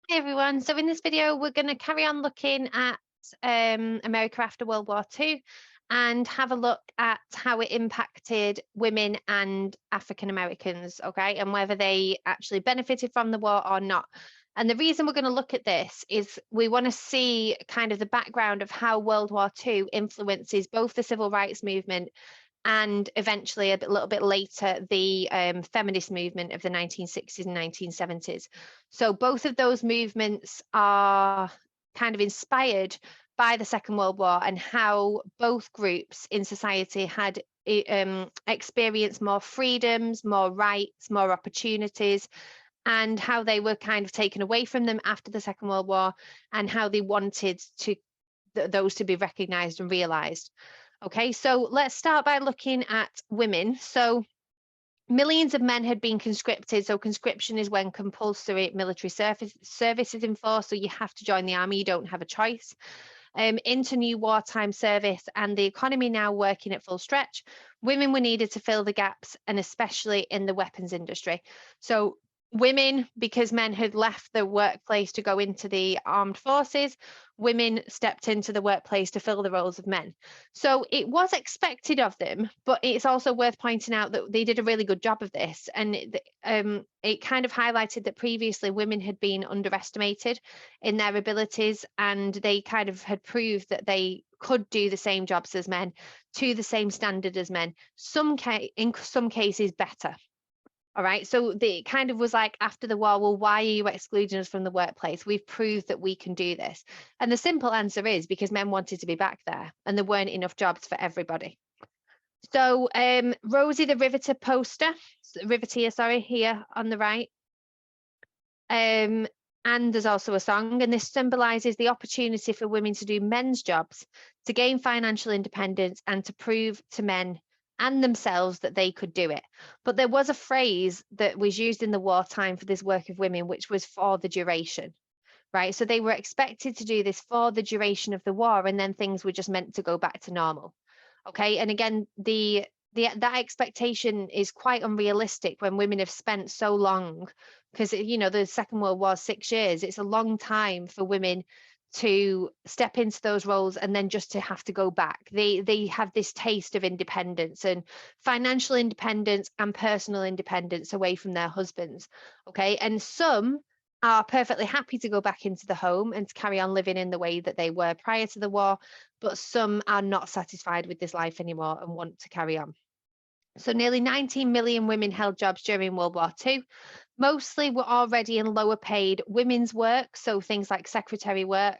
Hey everyone, so in this video we're going to carry on looking at America after World War II and have a look at how it impacted women and African Americans, okay, and whether they actually benefited from the war or not. And the reason we're going to look at this is we want to see kind of the background of how World War II influences both the civil rights movement and eventually little bit later, the feminist movement of the 1960s and 1970s. So both of those movements are kind of inspired by the Second World War and how both groups in society had experienced more freedoms, more rights, more opportunities, and how they were kind of taken away from them after the Second World War and how they wanted to those to be recognized and realized. Okay, so let's start by looking at women. So millions of men had been conscripted. So conscription is when compulsory military service is enforced. So you have to join the army, you don't have a choice. Into new wartime service, and the economy now working at full stretch, women were needed to fill the gaps, and especially in the weapons industry. So women, because men had left the workplace to go into the armed forces, women stepped into the workplace to fill the roles of men. So it was expected of them, but it's also worth pointing out that they did a really good job of this. And it kind of highlighted that previously women had been underestimated in their abilities, and they kind of had proved that they could do the same jobs as men to the same standard as men, in some cases better. All right. So the kind of was like after the war, well, why are you excluding us from the workplace? We've proved that we can do this. And the simple answer is because men wanted to be back there and there weren't enough jobs for everybody. So Rosie the Riveteer, sorry, here on the right. And there's also a song, and this symbolizes the opportunity for women to do men's jobs, to gain financial independence, and to prove to men and themselves that they could do it. But there was a phrase that was used in the wartime for this work of women, which was for the duration, right? So they were expected to do this for the duration of the war, and then things were just meant to go back to normal. Okay. And again, that expectation is quite unrealistic when women have spent so long, because the Second World War, 6 years, it's a long time for women to step into those roles and then just to have to go back. They have this taste of independence and financial independence and personal independence away from their husbands. Okay. And some are perfectly happy to go back into the home and to carry on living in the way that they were prior to the war, but some are not satisfied with this life anymore and want to carry on. So nearly 19 million women held jobs during World War II. Mostly were already in lower paid women's work, so things like secretary work,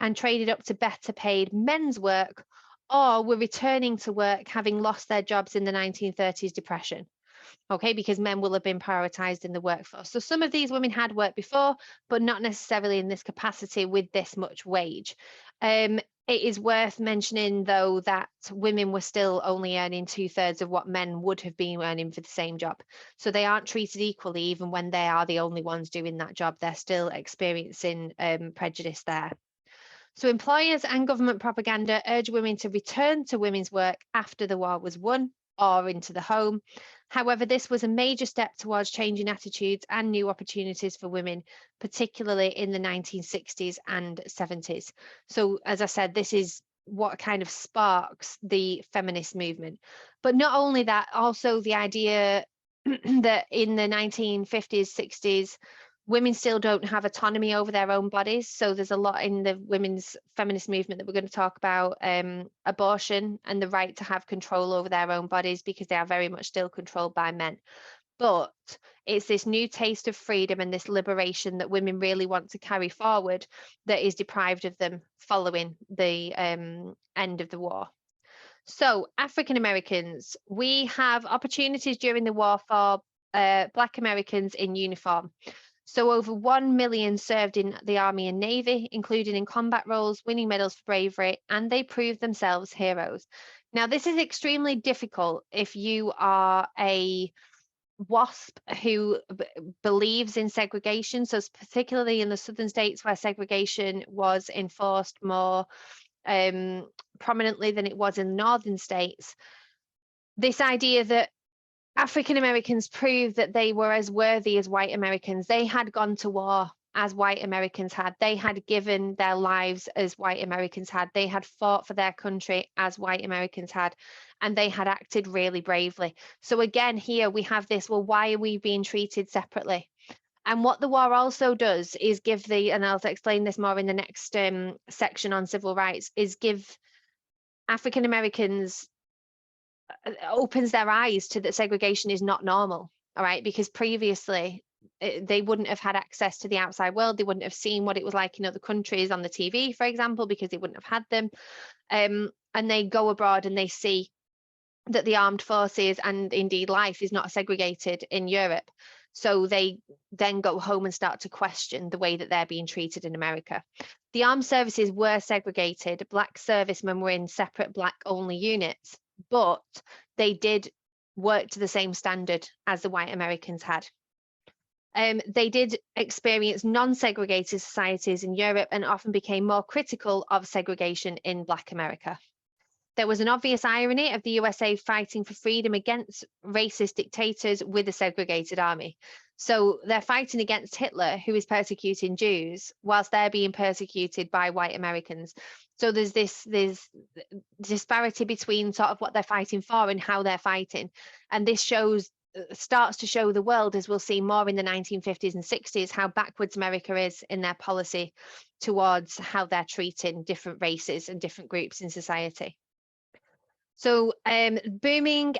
and traded up to better paid men's work, or were returning to work having lost their jobs in the 1930s depression. Okay, because men will have been prioritized in the workforce. So some of these women had worked before, but not necessarily in this capacity with this much wage. It is worth mentioning, though, that women were still only earning 2/3 of what men would have been earning for the same job. So they aren't treated equally, even when they are the only ones doing that job. They're still experiencing prejudice there. So employers and government propaganda urge women to return to women's work after the war was won or into the home. However, this was a major step towards changing attitudes and new opportunities for women, particularly in the 1960s and 70s. So, as I said, this is what kind of sparks the feminist movement. But not only that, also the idea that in the 1950s, 60s, women still don't have autonomy over their own bodies. So there's a lot in the women's feminist movement that we're going to talk about, abortion and the right to have control over their own bodies, because they are very much still controlled by men. But it's this new taste of freedom and this liberation that women really want to carry forward that is deprived of them following the end of the war. So African Americans, we have opportunities during the war for Black Americans in uniform. So over 1 million served in the Army and Navy, including in combat roles, winning medals for bravery, and they proved themselves heroes. Now, this is extremely difficult if you are a WASP who believes in segregation. So particularly in the southern states where segregation was enforced more prominently than it was in northern states, this idea that African Americans proved that they were as worthy as white Americans. They had gone to war. as white Americans had. They had given their lives as white Americans had. They had fought for their country as white Americans had, and they had acted really bravely. So again, here we have this, well, why are we being treated separately? And what the war also does is give and I'll explain this more in the next section on civil rights, is give African Americans, opens their eyes to that segregation is not normal, all right? Because previously they wouldn't have had access to the outside world. They wouldn't have seen what it was like in other countries on the TV, for example, because they wouldn't have had them. And they go abroad and they see that the armed forces and indeed life is not segregated in Europe. So they then go home and start to question the way that they're being treated in America. The armed services were segregated. Black servicemen were in separate black only units, but they did work to the same standard as the white Americans had. They did experience non-segregated societies in Europe and often became more critical of segregation in Black America. There was an obvious irony of the USA fighting for freedom against racist dictators with a segregated army. So they're fighting against Hitler, who is persecuting Jews, whilst they're being persecuted by white Americans. So there's this disparity between sort of what they're fighting for and how they're fighting. And this starts to show the world, as we'll see more in the 1950s and 60s, how backwards America is in their policy towards how they're treating different races and different groups in society. So booming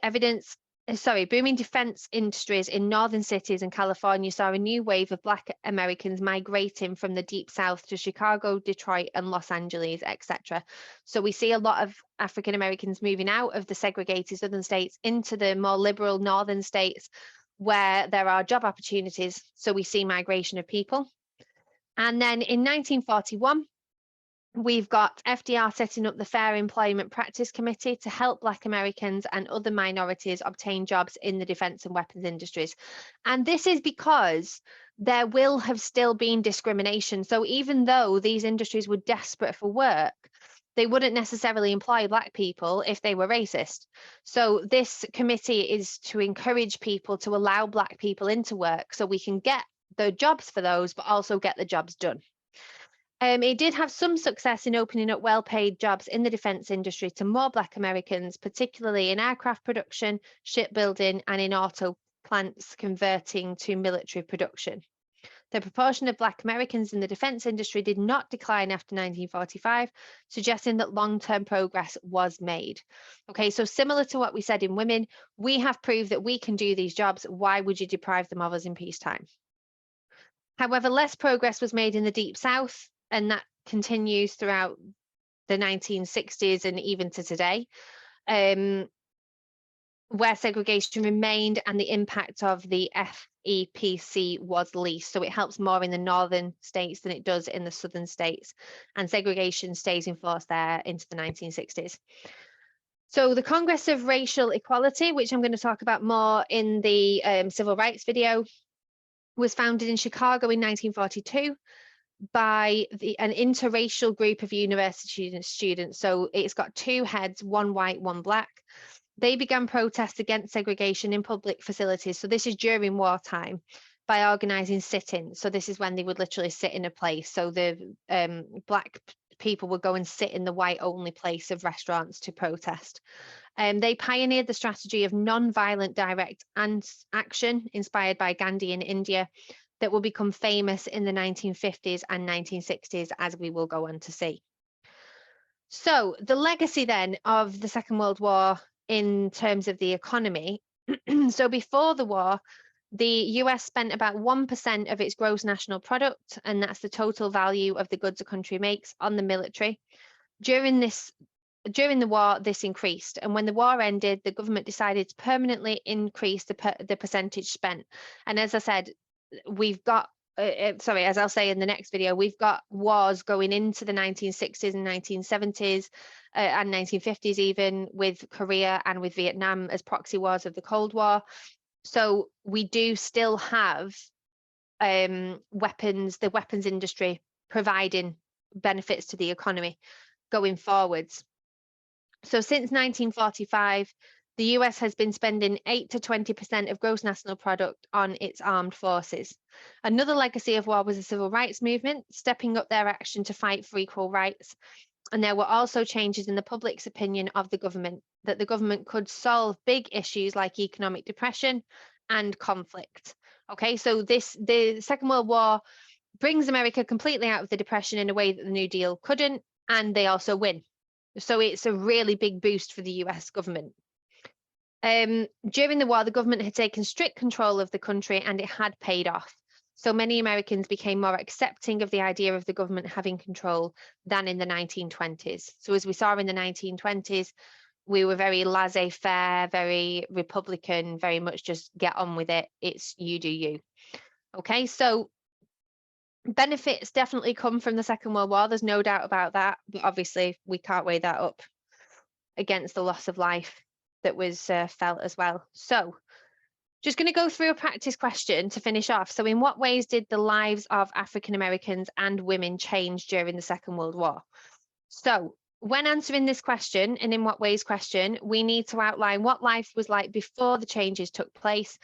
defense industries in northern cities in California saw a new wave of Black Americans migrating from the deep south to Chicago, Detroit, and Los Angeles, etc. So we see a lot of African Americans moving out of the segregated southern states into the more liberal northern states where there are job opportunities. So we see migration of people. And then in 1941, we've got FDR setting up the Fair Employment Practice Committee to help Black Americans and other minorities obtain jobs in the defense and weapons industries. And this is because there will have still been discrimination. So even though these industries were desperate for work, they wouldn't necessarily employ Black people if they were racist. So this committee is to encourage people to allow Black people into work so we can get the jobs for those, but also get the jobs done. It did have some success in opening up well-paid jobs in the defense industry to more Black Americans, particularly in aircraft production, shipbuilding, and in auto plants converting to military production. The proportion of Black Americans in the defense industry did not decline after 1945, suggesting that long-term progress was made. Okay, so similar to what we said in women, we have proved that we can do these jobs. Why would you deprive them of us in peacetime? However, less progress was made in the Deep South, and that continues throughout the 1960s and even to today, where segregation remained and the impact of the FEPC was least. So it helps more in the northern states than it does in the southern states, and segregation stays in force there into the 1960s. So the Congress of Racial Equality, which I'm going to talk about more in the civil rights video, was founded in Chicago in 1942 by an interracial group of university students. So it's got two heads, one white, one Black. They began protests against segregation in public facilities. So this is during wartime, by organising sit-ins. So this is when they would literally sit in a place. So the Black people would go and sit in the white-only place of restaurants to protest. They pioneered the strategy of non-violent direct action inspired by Gandhi in India that will become famous in the 1950s and 1960s, as we will go on to see. So the legacy then of the Second World War in terms of the economy. So before the war, the US spent about 1% of its gross national product, and that's the total value of the goods a country makes, on the military. During the war, this increased, and when the war ended, the government decided to permanently increase the percentage spent. And as I said, we've got, as I'll say in the next video, we've got wars going into the 1960s and 1970s and 1950s, even with Korea and with Vietnam as proxy wars of the Cold War. So we do still have the weapons industry providing benefits to the economy going forwards. So since 1945, The US has been spending 8 to 20% of gross national product on its armed forces. Another legacy of war was the civil rights movement, stepping up their action to fight for equal rights. And there were also changes in the public's opinion of the government, that the government could solve big issues like economic depression and conflict. Okay, so the Second World War brings America completely out of the depression in a way that the New Deal couldn't, and they also win. So it's a really big boost for the US government. During the war, the government had taken strict control of the country and it had paid off. So many Americans became more accepting of the idea of the government having control than in the 1920s. So as we saw in the 1920s, we were very laissez-faire, very Republican, very much just get on with it. It's you do you. Okay, so benefits definitely come from the Second World War. There's no doubt about that. But obviously, we can't weigh that up against the loss of life that was felt as well. So just going to go through a practice question to finish off. So in what ways did the lives of African Americans and women change during the Second World War? So when answering this question, and in what ways question, we need to outline what life was like before the changes took place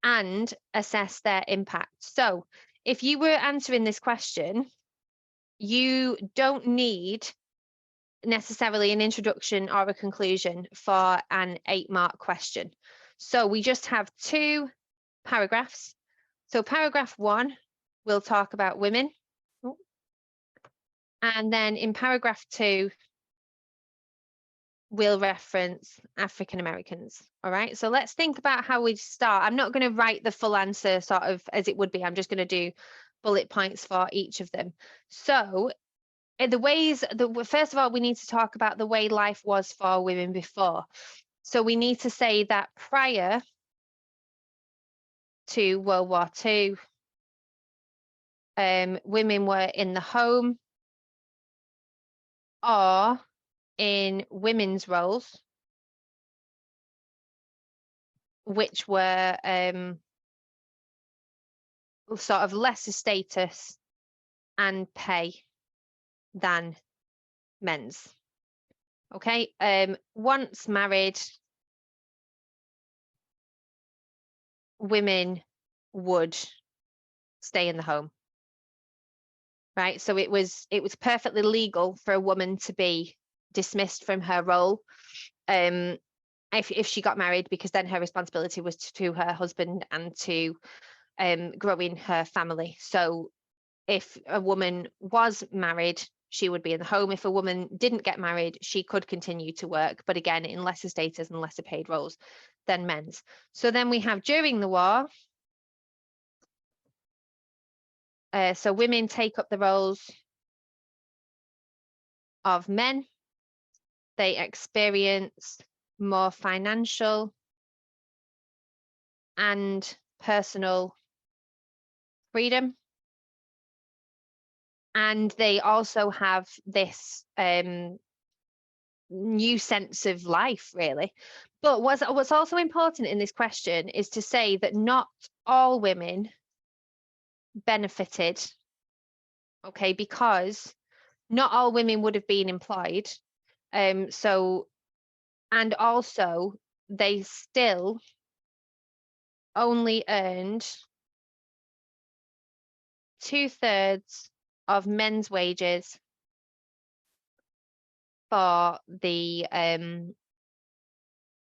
and assess their impact. So if you were answering this question, you don't need necessarily an introduction or a conclusion for an 8-mark question. So we just have 2 paragraphs. So paragraph 1, we'll talk about women. And then in paragraph 2, we'll reference African Americans. All right, so let's think about how we start. I'm not going to write the full answer sort of as it would be. I'm just going to do bullet points for each of them. So the ways, first of all, we need to talk about the way life was for women before. So we need to say that prior to World War II, women were in the home or in women's roles, which were sort of lesser status and pay than men's. Okay, once married, women would stay in the home, right? So it was perfectly legal for a woman to be dismissed from her role if she got married, because then her responsibility was to her husband and to growing her family. So if a woman was married, she would be in the home. If a woman didn't get married, she could continue to work, but again, in lesser status and lesser paid roles than men's. So then we have during the war, so women take up the roles of men. They experience more financial and personal freedom. And they also have this new sense of life, really. But what's also important in this question is to say that not all women benefited, okay, because not all women would have been employed. So, and also they still only earned 2/3 of men's wages for the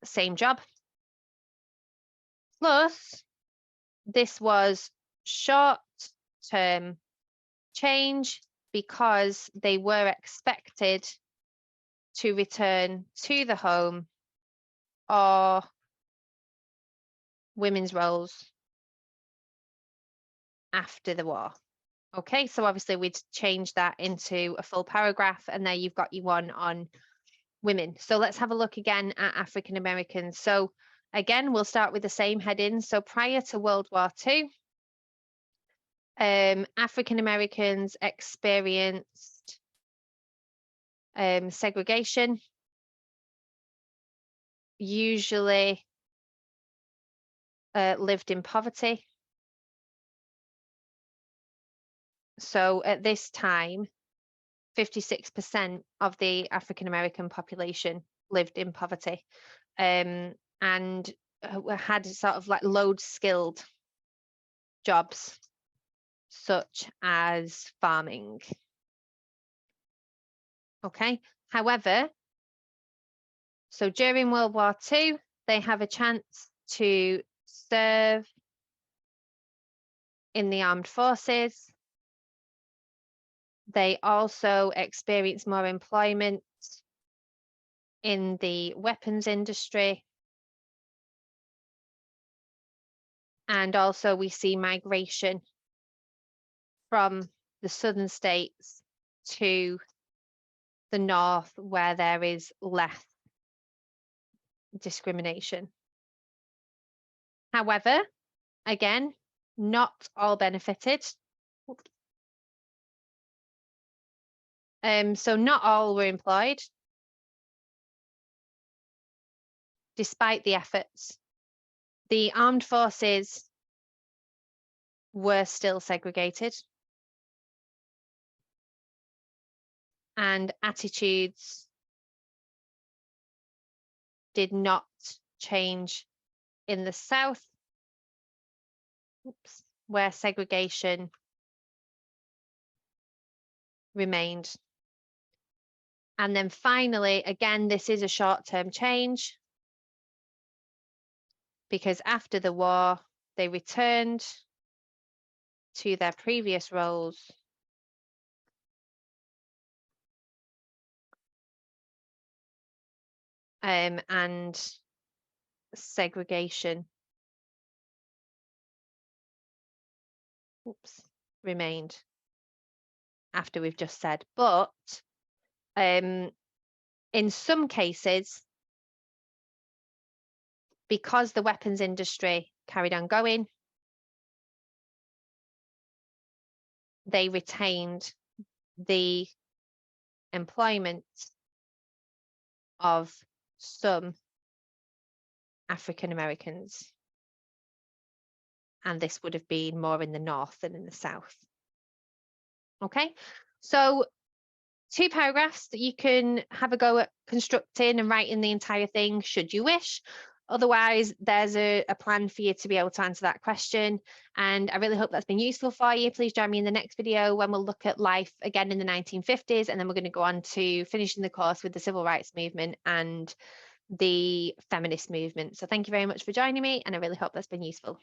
same job. Plus, this was short-term change because they were expected to return to the home or women's roles after the war. Okay, so obviously we'd change that into a full paragraph, and there you've got your one on women. So let's have a look again at African Americans. So again, we'll start with the same heading. So prior to World War II, African Americans experienced segregation, usually lived in poverty. So at this time, 56% of the African American population lived in poverty. and had sort of like load skilled jobs such as farming. Okay, however, so during World War II, they have a chance to serve in the armed forces. They also experience more employment in the weapons industry. And also we see migration from the southern states to the north, where there is less discrimination. However, again, not all benefited. So not all were employed, despite the efforts. The armed forces were still segregated, and attitudes did not change in the South, where segregation remained. And then finally, again, this is a short-term change, because after the war, they returned to their previous roles and segregation remained after we've just said. But in some cases, because the weapons industry carried on going, they retained the employment of some African Americans. And this would have been more in the north than in the south. Okay, so 2 paragraphs that you can have a go at constructing and writing the entire thing should you wish. Otherwise, there's a plan for you to be able to answer that question. And I really hope that's been useful for you. Please join me in the next video when we'll look at life again in the 1950s. And then we're going to go on to finishing the course with the civil rights movement and the feminist movement. So thank you very much for joining me, and I really hope that's been useful.